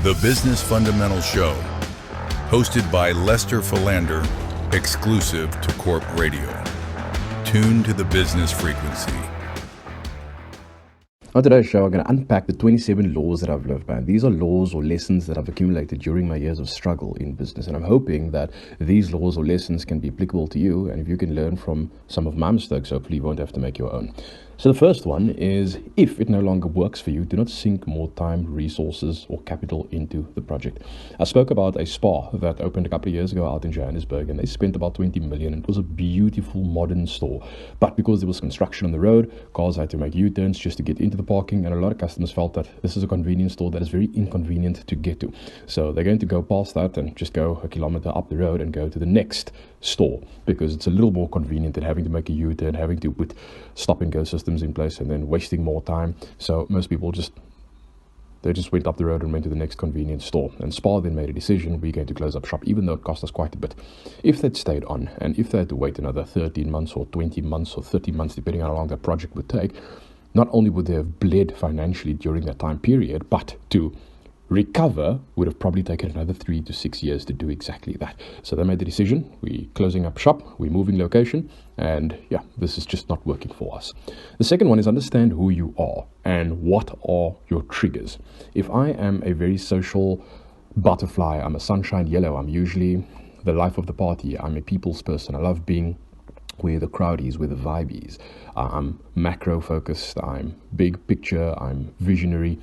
The Business Fundamental Show, hosted by Lester Phialnder, exclusive to Corp Radio. Tune to the business frequency. On today's show, I'm going to unpack the 27 laws that I've lived by. These are laws or lessons that I've accumulated during my years of struggle in business. And I'm hoping that these laws or lessons can be applicable to you. And if you can learn from some of my mistakes, hopefully you won't have to make your own. So the first one is, if it no longer works for you, do not sink more time, resources, or capital into the project. I spoke about a spa that opened a couple of years ago out in Johannesburg, and they spent about 20 million. It was a beautiful modern store. But because there was construction on the road, cars had to make U-turns just to get into the parking, and a lot of customers felt that this is a convenience store that is very inconvenient to get to. So they're going to go past that and just go a kilometer up the road and go to the next store, because it's a little more convenient than having to make a U-turn, having to put stop and go systems in place, and then wasting more time. So most people just went up the road and went to the next convenience store. And Spa then made a decision: we're going to close up shop, even though it cost us quite a bit. If they'd stayed on, and if they had to wait another 13 months or 20 months or 30 months, depending on how long that project would take, not only would they have bled financially during that time period, but to recover would have probably taken another 3 to 6 years to do exactly that. So they made the decision: we're closing up shop, we're moving location, and yeah, this is just not working for us. The second one is understand who you are and what are your triggers. If I am a very social butterfly, I'm a sunshine yellow, I'm usually the life of the party, I'm a people's person, I love being where the crowd is, where the vibe is. I'm macro focused, I'm big picture, I'm visionary.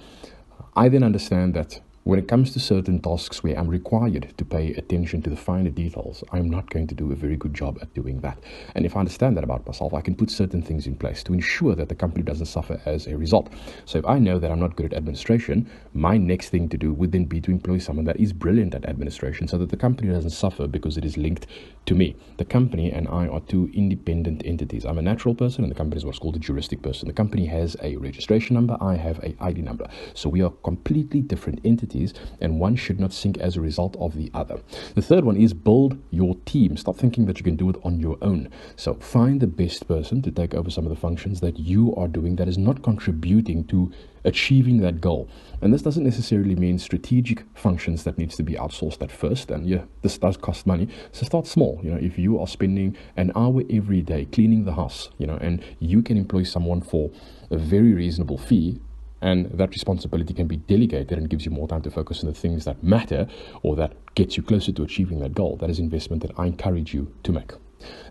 I then understand that when it comes to certain tasks where I'm required to pay attention to the finer details, I'm not going to do a very good job at doing that. And if I understand that about myself, I can put certain things in place to ensure that the company doesn't suffer as a result. So if I know that I'm not good at administration, my next thing to do would then be to employ someone that is brilliant at administration, so that the company doesn't suffer because it is linked to me. The company and I are two independent entities. I'm a natural person, and the company is what's called a juristic person. The company has a registration number, I have a ID number. So we are completely different entities, and one should not sink as a result of the other. The third one is build your team. Stop thinking that you can do it on your own. So find the best person to take over some of the functions that you are doing that is not contributing to achieving that goal. And this doesn't necessarily mean strategic functions that needs to be outsourced at first. And yeah, this does cost money. So start small. If you are spending an hour every day cleaning the house, and you can employ someone for a very reasonable fee, and that responsibility can be delegated and gives you more time to focus on the things that matter, or that gets you closer to achieving that goal. That is investment that I encourage you to make.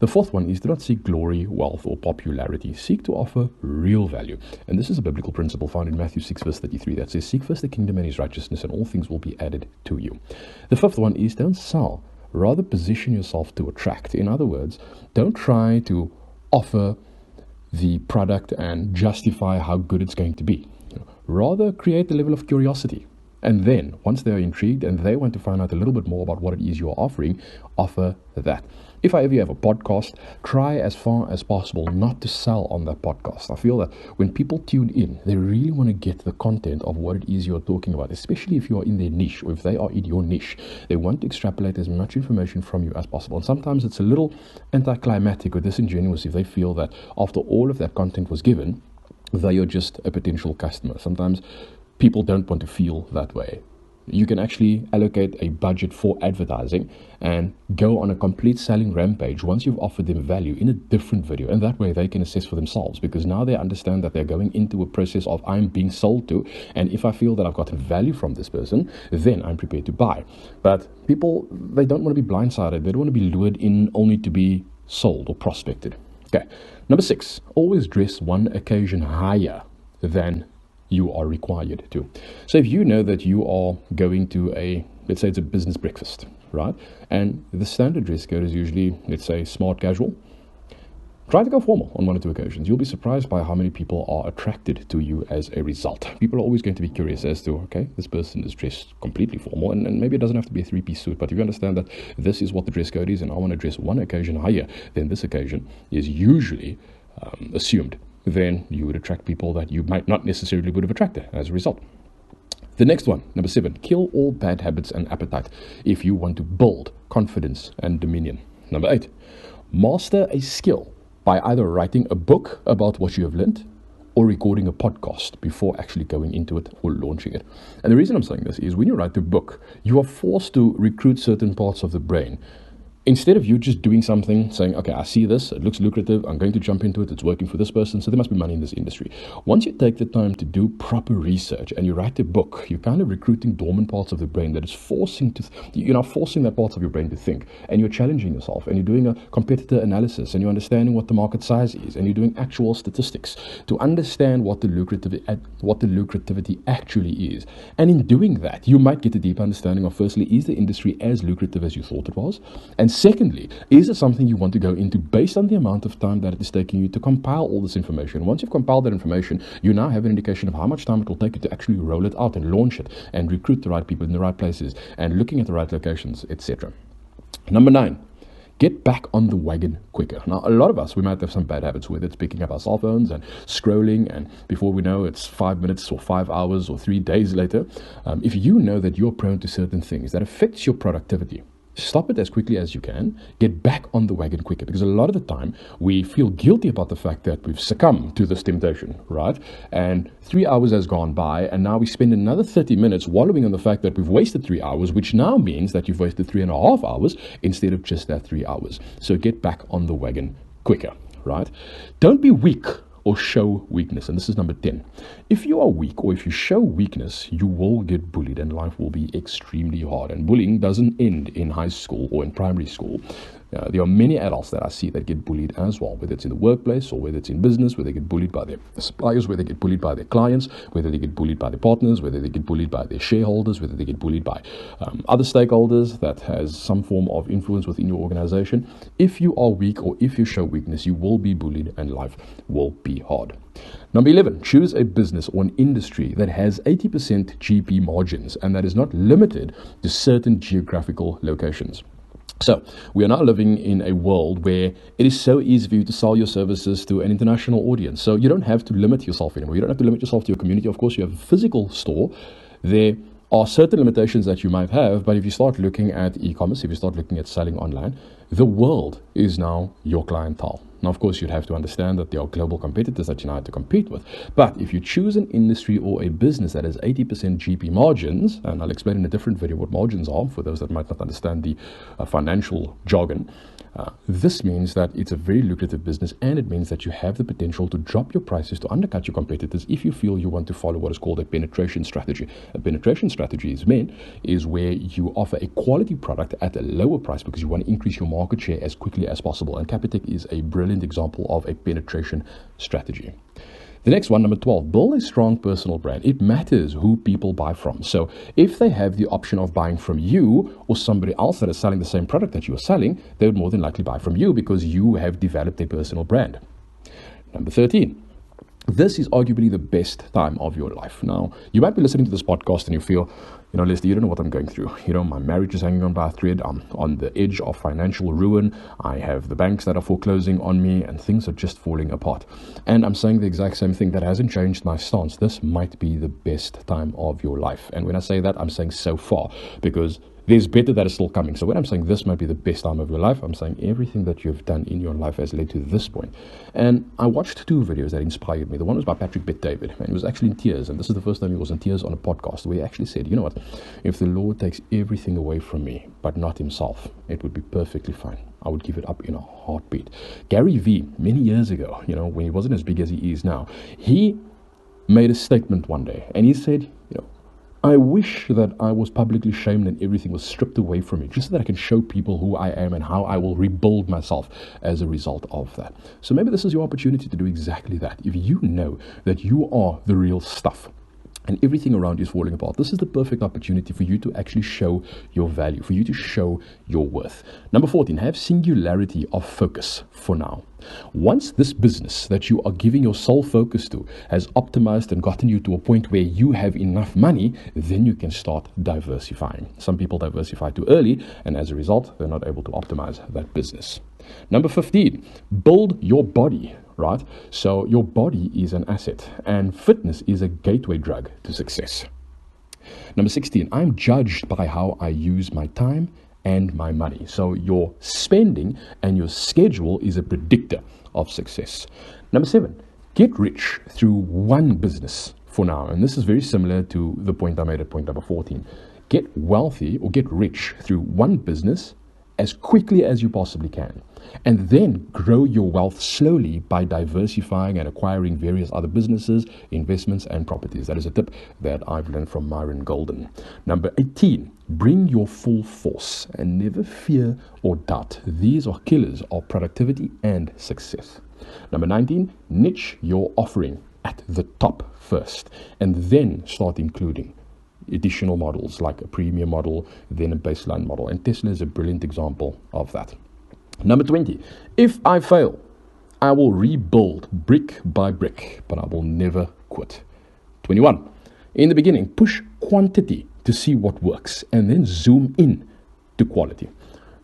The fourth one is, do not seek glory, wealth, or popularity. Seek to offer real value. And this is a biblical principle found in Matthew 6 verse 33 that says, seek first the kingdom and his righteousness, and all things will be added to you. The fifth one is, don't sell. Rather position yourself to attract. In other words, don't try to offer the product and justify how good it's going to be. Rather create the level of curiosity. And then once they are intrigued and they want to find out a little bit more about what it is you are offering, offer that. If I ever have a podcast, try as far as possible not to sell on that podcast. I feel that when people tune in, they really want to get the content of what it is you're talking about, especially if you are in their niche, or if they are in your niche. They want to extrapolate as much information from you as possible. And sometimes it's a little anticlimactic or disingenuous if they feel that after all of that content was given, they are just a potential customer. Sometimes people don't want to feel that way. You can actually allocate a budget for advertising and go on a complete selling rampage once you've offered them value in a different video, and that way they can assess for themselves, because now they understand that they're going into a process of I'm being sold to, and if I feel that I've gotten value from this person, then I'm prepared to buy. But people, they don't want to be blindsided. They don't want to be lured in only to be sold or prospected. Okay. Number 6, always dress one occasion higher than you are required to. So if you know that you are going to let's say it's a business breakfast, right? And the standard dress code is usually, let's say, smart casual. Try to go formal on 1 or 2 occasions. You'll be surprised by how many people are attracted to you as a result. People are always going to be curious as to, okay, this person is dressed completely formal, and maybe it doesn't have to be a 3-piece suit, but if you understand that this is what the dress code is, and I want to dress one occasion higher than this occasion is usually assumed, then you would attract people that you might not necessarily would have attracted as a result. The next one, number 7, kill all bad habits and appetite if you want to build confidence and dominion. Number 8, master a skill by either writing a book about what you have learned, or recording a podcast before actually going into it or launching it. And the reason I'm saying this is when you write a book, you are forced to recruit certain parts of the brain. Instead of you just doing something, saying, okay, I see this, it looks lucrative, I'm going to jump into it, it's working for this person, so there must be money in this industry. Once you take the time to do proper research and you write a book, you're kind of recruiting dormant parts of the brain that is forcing that part of your brain to think, and you're challenging yourself, and you're doing a competitor analysis, and you're understanding what the market size is, and you're doing actual statistics to understand what the lucrativity actually is. And in doing that, you might get a deep understanding of, firstly, is the industry as lucrative as you thought it was? And secondly, is it something you want to go into based on the amount of time that it is taking you to compile all this information? Once you've compiled that information, you now have an indication of how much time it will take you to actually roll it out and launch it and recruit the right people in the right places and looking at the right locations, etc. Number 9. Get back on the wagon quicker. Now, a lot of us, we might have some bad habits, whether it's picking up our cell phones and scrolling, and before we know it's 5 minutes or 5 hours or 3 days later. If you know that you're prone to certain things that affects your productivity, stop it as quickly as you can. Get back on the wagon quicker, because a lot of the time we feel guilty about the fact that we've succumbed to this temptation, right? And 3 hours has gone by, and now we spend another 30 minutes wallowing on the fact that we've wasted 3 hours, which now means that you've wasted 3.5 hours instead of just that 3 hours. So get back on the wagon quicker, right? Don't be weak or show weakness. And this is number 10. If you are weak or if you show weakness, you will get bullied and life will be extremely hard. And bullying doesn't end in high school or in primary school. There are many adults that I see that get bullied as well, whether it's in the workplace or whether it's in business, where they get bullied by their suppliers, whether they get bullied by their clients, whether they get bullied by their partners, whether they get bullied by their shareholders, whether they get bullied by other stakeholders that has some form of influence within your organization. If you are weak or if you show weakness, you will be bullied and life will be hard. Number 11, choose a business or an industry that has 80% GP margins and that is not limited to certain geographical locations. So we are now living in a world where it is so easy for you to sell your services to an international audience. So you don't have to limit yourself anymore. You don't have to limit yourself to your community. Of course, you have a physical store. There are certain limitations that you might have, but if you start looking at e-commerce, if you start looking at selling online, the world is now your clientele. Now, of course, you'd have to understand that there are global competitors that you now have to compete with. But if you choose an industry or a business that has 80% GP margins, and I'll explain in a different video what margins are for those that might not understand the financial jargon, this means that it's a very lucrative business, and it means that you have the potential to drop your prices to undercut your competitors if you feel you want to follow what is called a penetration strategy. A penetration strategy is where you offer a quality product at a lower price because you want to increase your market share as quickly as possible. And Capitec is a brilliant example of a penetration strategy. The next one, number 12, build a strong personal brand. It matters who people buy from. So if they have the option of buying from you or somebody else that is selling the same product that you are selling, they would more than likely buy from you because you have developed a personal brand. Number 13, this is arguably the best time of your life. Now, you might be listening to this podcast and you feel, Leslie, you don't know what I'm going through. My marriage is hanging on by a thread. I'm on the edge of financial ruin. I have the banks that are foreclosing on me and things are just falling apart. And I'm saying the exact same thing. That hasn't changed my stance. This might be the best time of your life. And when I say that, I'm saying so far because there's better that is still coming. So when I'm saying this might be the best time of your life, I'm saying everything that you've done in your life has led to this point. And I watched 2 videos that inspired me. The one was by Patrick Bet-David, and he was actually in tears. And this is the first time he was in tears on a podcast where he actually said, you know what, if the Lord takes everything away from me, but not himself, it would be perfectly fine. I would give it up in a heartbeat. Gary Vee, many years ago, when he wasn't as big as he is now, he made a statement one day and he said, I wish that I was publicly shamed and everything was stripped away from me, just so that I can show people who I am and how I will rebuild myself as a result of that. So maybe this is your opportunity to do exactly that. If you know that you are the real stuff and everything around you is falling apart, this is the perfect opportunity for you to actually show your value, for you to show your worth. Number 14, have singularity of focus for now. Once this business that you are giving your sole focus to has optimized and gotten you to a point where you have enough money, then you can start diversifying. Some people diversify too early, and as a result, they're not able to optimize that business. Number 15, build your body. Right? So your body is an asset and fitness is a gateway drug to success. Number 16, I'm judged by how I use my time and my money. So your spending and your schedule is a predictor of success. Number 7, Get rich through one business for now. And this is very similar to the point I made at point number 14. Get wealthy or get rich through one business as quickly as you possibly can. And then grow your wealth slowly by diversifying and acquiring various other businesses, investments, and properties. That is a tip that I've learned from Myron Golden. Number 18, bring your full force and never fear or doubt. These are killers of productivity and success. Number 19, niche your offering at the top first, and then start including additional models like a premium model, then a baseline model. And Tesla is a brilliant example of that. Number 20, if I fail, I will rebuild brick by brick, but I will never quit. 21, in the beginning, push quantity to see what works, and then zoom in to quality.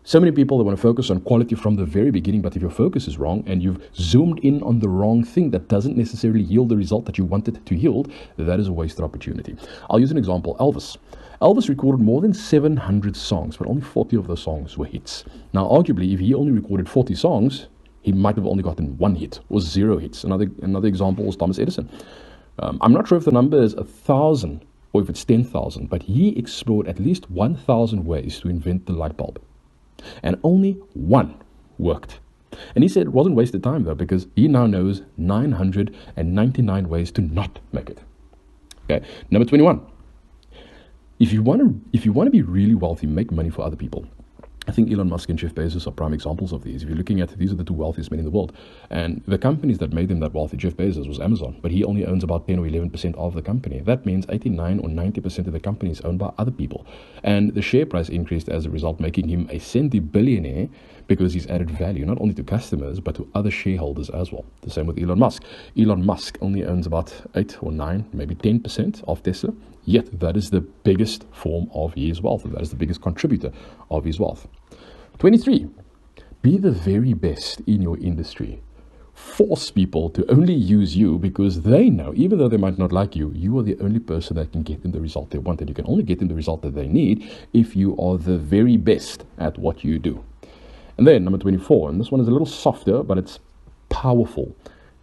So many people that want to focus on quality from the very beginning, but if your focus is wrong and you've zoomed in on the wrong thing that doesn't necessarily yield the result that you wanted to yield, that is a wasted opportunity. I'll use an example, Elvis. Elvis recorded more than 700 songs, but only 40 of those songs were hits. Now, arguably, if he only recorded 40 songs, he might have only gotten one hit or 0 hits. Another example is Thomas Edison. I'm not sure if the number is 1,000 or if it's 10,000, but he explored at least 1,000 ways to invent the light bulb. And only one worked. And he said it wasn't wasted time though, because he now knows 999 ways to not make it. Okay, number 21. If you want to be really wealthy, make money for other people. I think Elon Musk and Jeff Bezos are prime examples of these. If you're looking at, these are the two wealthiest men in the world. And the companies that made them that wealthy, Jeff Bezos was Amazon, but he only owns about 10 or 11% of the company. That means 89 or 90% of the company is owned by other people. And the share price increased as a result, making him a centi-billionaire because he's added value, not only to customers, but to other shareholders as well. The same with Elon Musk. Elon Musk only owns about 8 or 9, maybe 10% of Tesla. Yet that is the biggest form of his wealth. That is the biggest contributor of his wealth. 23, be the very best in your industry. Force people to only use you because they know, even though they might not like you, you are the only person that can get them the result they want. And you can only get them the result that they need if you are the very best at what you do. And then number 24, and this one is a little softer, but it's powerful.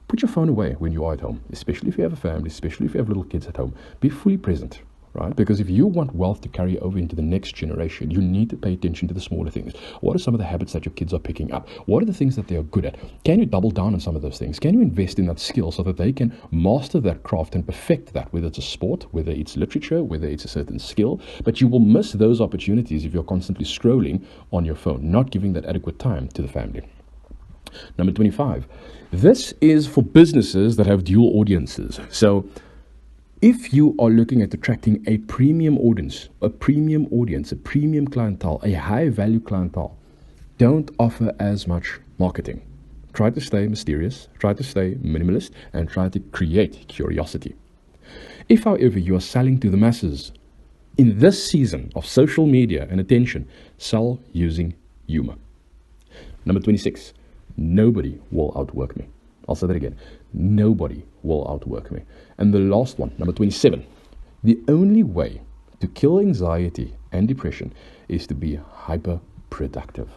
Put your phone away when you are at home, especially if you have a family, especially if you have little kids at home. Be fully present, right? Because if you want wealth to carry over into the next generation, you need to pay attention to the smaller things. What are some of the habits that your kids are picking up? What are the things that they are good at? Can you double down on some of those things? Can you invest in that skill so that they can master that craft and perfect that, whether it's a sport, whether it's literature, whether it's a certain skill? But you will miss those opportunities if you're constantly scrolling on your phone, not giving that adequate time to the family. Number 25. This is for businesses that have dual audiences. So if you are looking at attracting a premium audience, a premium clientele, a high value clientele, don't offer as much marketing. Try to stay mysterious, try to stay minimalist, and try to create curiosity. If, however, you are selling to the masses, in this season of social media and attention, sell using humor. Number 26. Nobody will outwork me. I'll say that again. Nobody will outwork me. And the last one, number 27. The only way to kill anxiety and depression is to be hyper productive.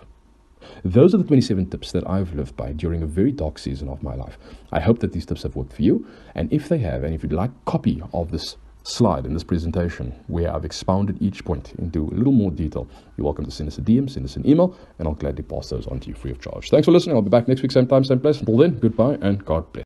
Those are the 27 tips that I've lived by during a very dark season of my life. I hope that these tips have worked for you. And if they have, and if you'd like a copy of this slide in this presentation where I've expounded each point into a little more detail, you're welcome to send us a DM, send us an email, and I'll gladly pass those on to you free of charge. Thanks for listening. I'll be back next week, same time, same place. Until then, goodbye and God bless.